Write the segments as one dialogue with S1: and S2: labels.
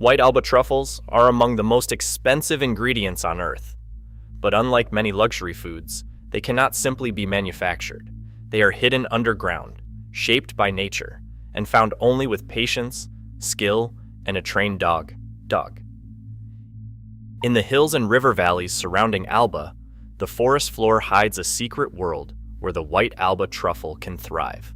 S1: White Alba truffles are among the most expensive ingredients on Earth. But unlike many luxury foods, they cannot simply be manufactured. They are hidden underground, shaped by nature, and found only with patience, skill, and a trained dog. In the hills and river valleys surrounding Alba, the forest floor hides a secret world where the white Alba truffle can thrive.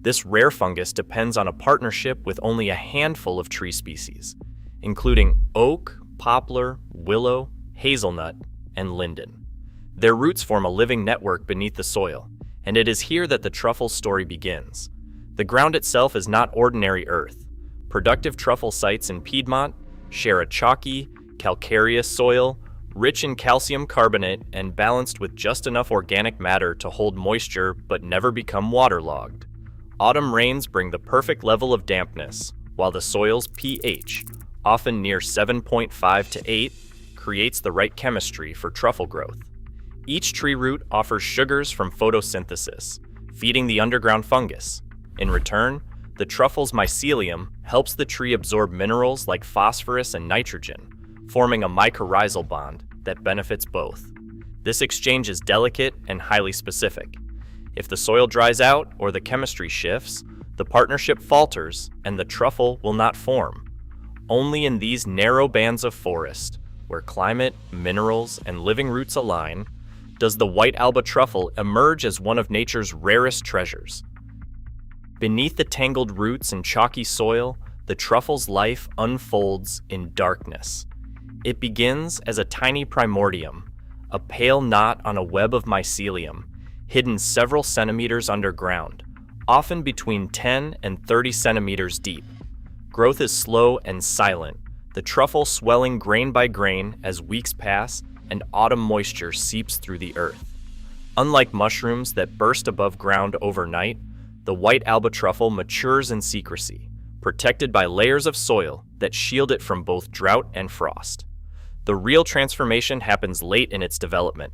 S1: This rare fungus depends on a partnership with only a handful of tree species, including oak, poplar, willow, hazelnut, and linden. Their roots form a living network beneath the soil, and it is here that the truffle's story begins. The ground itself is not ordinary earth. Productive truffle sites in Piedmont share a chalky, calcareous soil, rich in calcium carbonate and balanced with just enough organic matter to hold moisture but never become waterlogged. Autumn rains bring the perfect level of dampness, while the soil's pH, often near 7.5 to 8, creates the right chemistry for truffle growth. Each tree root offers sugars from photosynthesis, feeding the underground fungus. In return, the truffle's mycelium helps the tree absorb minerals like phosphorus and nitrogen, forming a mycorrhizal bond that benefits both. This exchange is delicate and highly specific. If the soil dries out or the chemistry shifts, the partnership falters and the truffle will not form. Only in these narrow bands of forest, where climate, minerals, and living roots align, does the white Alba truffle emerge as one of nature's rarest treasures. Beneath the tangled roots and chalky soil, the truffle's life unfolds in darkness. It begins as a tiny primordium, a pale knot on a web of mycelium, hidden several centimeters underground, often between 10 and 30 centimeters deep. Growth is slow and silent, the truffle swelling grain by grain as weeks pass and autumn moisture seeps through the earth. Unlike mushrooms that burst above ground overnight, the white Alba truffle matures in secrecy, protected by layers of soil that shield it from both drought and frost. The real transformation happens late in its development.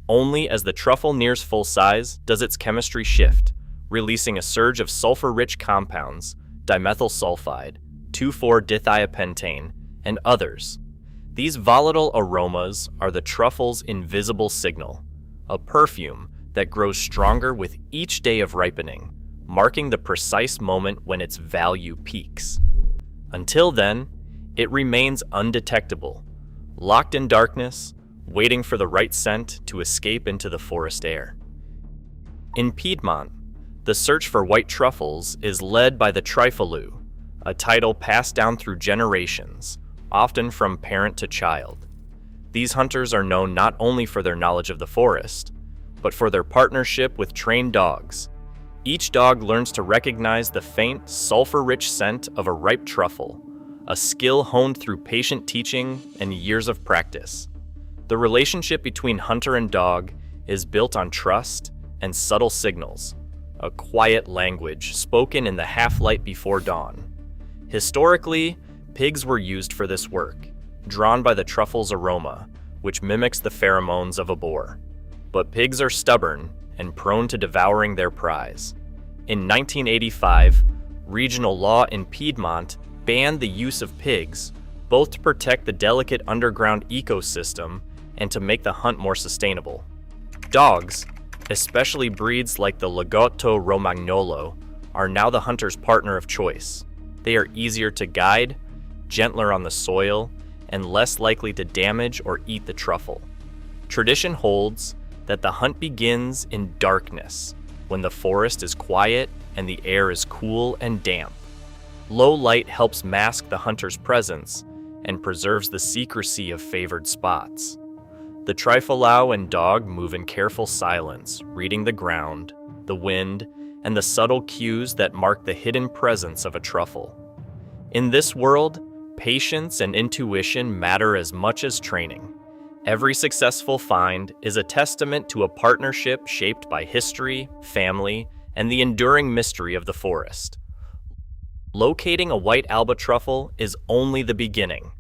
S1: Only as the truffle nears full size does its chemistry shift, releasing a surge of sulfur-rich compounds, dimethyl sulfide, 2,4-dithiapentane, and others. These volatile aromas are the truffle's invisible signal, a perfume that grows stronger with each day of ripening, marking the precise moment when its value peaks. Until then, it remains undetectable, locked in darkness, waiting for the right scent to escape into the forest air. In Piedmont, the search for white truffles is led by the trifalou, a title passed down through generations, often from parent to child. These hunters are known not only for their knowledge of the forest, but for their partnership with trained dogs. Each dog learns to recognize the faint, sulfur-rich scent of a ripe truffle, a skill honed through patient teaching and years of practice. The relationship between hunter and dog is built on trust and subtle signals, a quiet language spoken in the half-light before dawn. Historically, pigs were used for this work, drawn by the truffle's aroma, which mimics the pheromones of a boar. But pigs are stubborn and prone to devouring their prize. In 1985, regional law in Piedmont banned the use of pigs, both to protect the delicate underground ecosystem and to make the hunt more sustainable. Dogs, especially breeds like the Lagotto Romagnolo, are now the hunter's partner of choice. They are easier to guide, gentler on the soil, and less likely to damage or eat the truffle. Tradition holds that the hunt begins in darkness, when the forest is quiet and the air is cool and damp. Low light helps mask the hunter's presence and preserves the secrecy of favored spots. The trifalou and dog move in careful silence, reading the ground, the wind, and the subtle cues that mark the hidden presence of a truffle. In this world, patience and intuition matter as much as training. Every successful find is a testament to a partnership shaped by history, family, and the enduring mystery of the forest. Locating a white Alba truffle is only the beginning.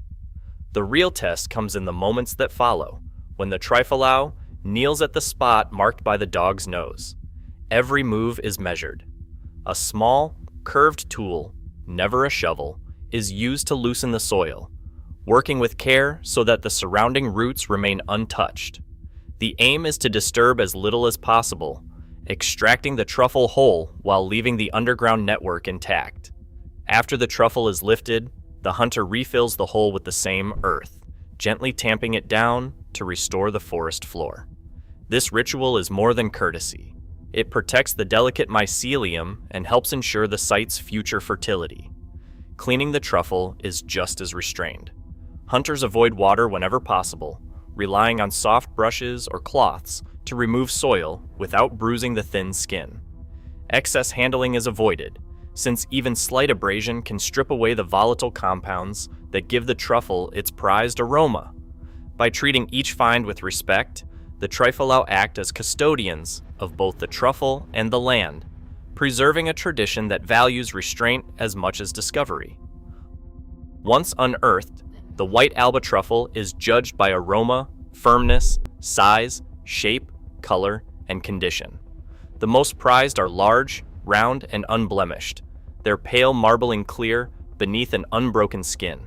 S1: The real test comes in the moments that follow, when the trifalou kneels at the spot marked by the dog's nose. Every move is measured. A small, curved tool, never a shovel, is used to loosen the soil, working with care so that the surrounding roots remain untouched. The aim is to disturb as little as possible, extracting the truffle whole while leaving the underground network intact. After the truffle is lifted, the hunter refills the hole with the same earth, gently tamping it down to restore the forest floor. This ritual is more than courtesy. It protects the delicate mycelium and helps ensure the site's future fertility. Cleaning the truffle is just as restrained. Hunters avoid water whenever possible, relying on soft brushes or cloths to remove soil without bruising the thin skin. Excess handling is avoided, since even slight abrasion can strip away the volatile compounds that give the truffle its prized aroma. By treating each find with respect, the Triflau act as custodians of both the truffle and the land, preserving a tradition that values restraint as much as discovery. Once unearthed, the white Alba truffle is judged by aroma, firmness, size, shape, color, and condition. The most prized are large, round, and unblemished, their pale marbling clear beneath an unbroken skin.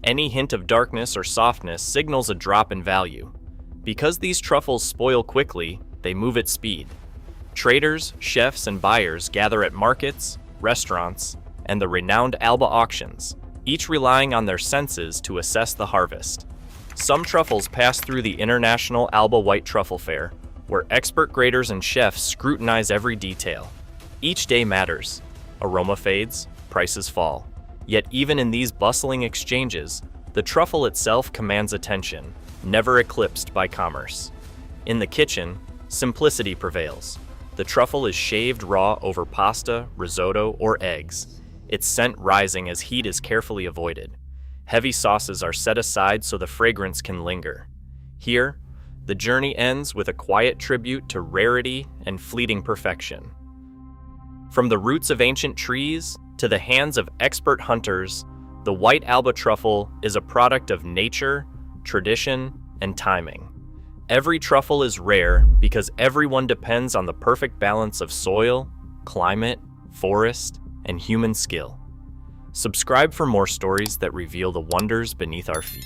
S1: Any hint of darkness or softness signals a drop in value. Because these truffles spoil quickly, they move at speed. Traders, chefs, and buyers gather at markets, restaurants, and the renowned Alba auctions, each relying on their senses to assess the harvest. Some truffles pass through the International Alba White Truffle Fair, where expert graders and chefs scrutinize every detail. Each day matters. Aroma fades, prices fall. Yet even in these bustling exchanges, the truffle itself commands attention, never eclipsed by commerce. In the kitchen, simplicity prevails. The truffle is shaved raw over pasta, risotto, or eggs, its scent rising as heat is carefully avoided. Heavy sauces are set aside so the fragrance can linger. Here, the journey ends with a quiet tribute to rarity and fleeting perfection. From the roots of ancient trees to the hands of expert hunters, the white Alba truffle is a product of nature, tradition, and timing. Every truffle is rare because everyone depends on the perfect balance of soil, climate, forest, and human skill. Subscribe for more stories that reveal the wonders beneath our feet.